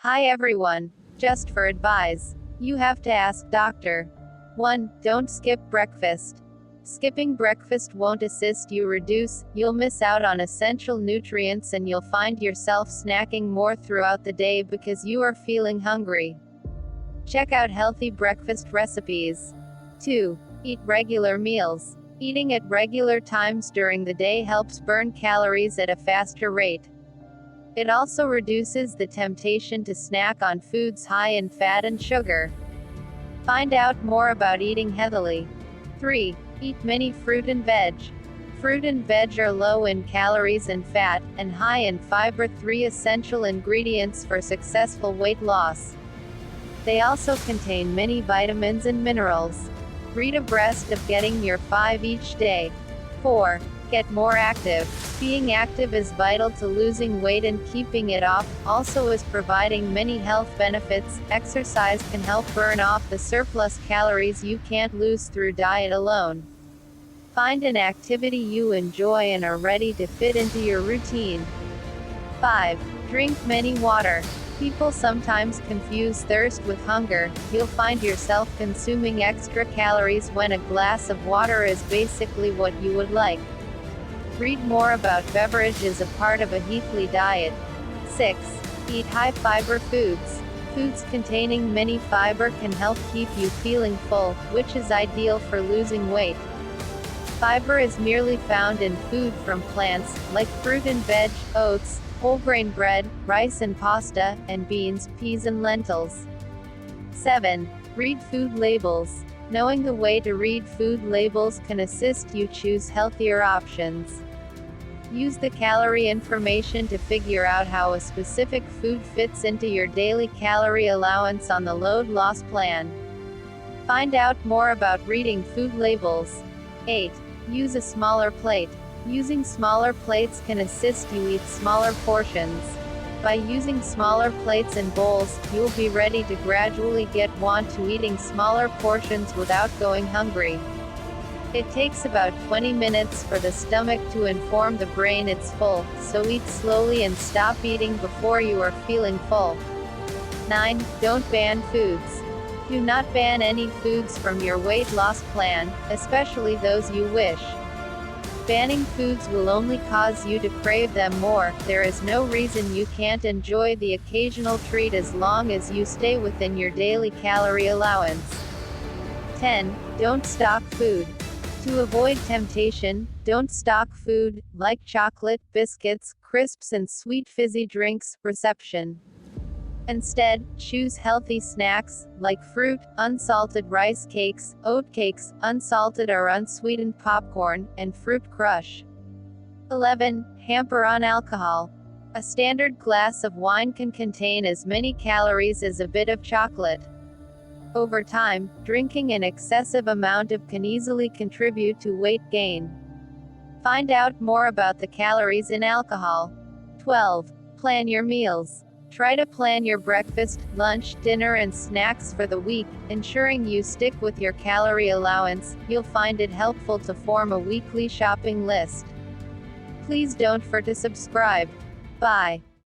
Hi everyone. Just for advice. You have to ask doctor. 1. Don't skip breakfast. Skipping breakfast won't assist you reduce, you'll miss out on essential nutrients and you'll find yourself snacking more throughout the day because you are feeling hungry. Check out healthy breakfast recipes. 2. Eat regular meals. Eating at regular times during the day helps burn calories at a faster rate. It also reduces the temptation to snack on foods high in fat and sugar. Find out more about eating healthily. 3. Eat many fruit and veg. Fruit and veg are low in calories and fat, and high in fiber, 3 essential ingredients for successful weight loss. They also contain many vitamins and minerals. Read abreast of getting your 5 each day. 4. Get more active. Being active is vital to losing weight and keeping it off, also is providing many health benefits. Exercise can help burn off the surplus calories you can't lose through diet alone. Find an activity you enjoy and are ready to fit into your routine. 5. Drink many water. People sometimes confuse thirst with hunger. You'll find yourself consuming extra calories when a glass of water is basically what you would like. Read more about beverage as a part of a heathily diet. 6. Eat high fiber foods. Foods containing many fiber can help keep you feeling full, which is ideal for losing weight. Fiber is merely found in food from plants, like fruit and veg, oats, whole grain bread, rice and pasta, and beans, peas and lentils. 7. Read food labels. Knowing the way to read food labels can assist you choose healthier options. Use the calorie information to figure out how a specific food fits into your daily calorie allowance on the load loss plan. Find out more about reading food labels. 8. Use a smaller plate. Using smaller plates can assist you eat smaller portions. By using smaller plates and bowls, you'll be ready to gradually get to eating smaller portions without going hungry. It takes about 20 minutes for the stomach to inform the brain it's full, so eat slowly and stop eating before you are feeling full. 9. Don't ban foods. Do not ban any foods from your weight loss plan, especially those you wish. Banning foods will only cause you to crave them more. There is no reason you can't enjoy the occasional treat as long as you stay within your daily calorie allowance. 10. Don't stock food. To avoid temptation, don't stock food, like chocolate, biscuits, crisps and sweet fizzy drinks, reception. Instead, choose healthy snacks, like fruit, unsalted rice cakes, oat cakes, unsalted or unsweetened popcorn, and fruit crush. 11. Hamper on alcohol. A standard glass of wine can contain as many calories as a bit of chocolate. Over time, drinking an excessive amount can easily contribute to weight gain. Find out more about the calories in alcohol. 12. Plan your meals. Try to plan your breakfast, lunch, dinner and snacks for the week, ensuring you stick with your calorie allowance. You'll find it helpful to form a weekly shopping list. Please don't forget to subscribe. Bye.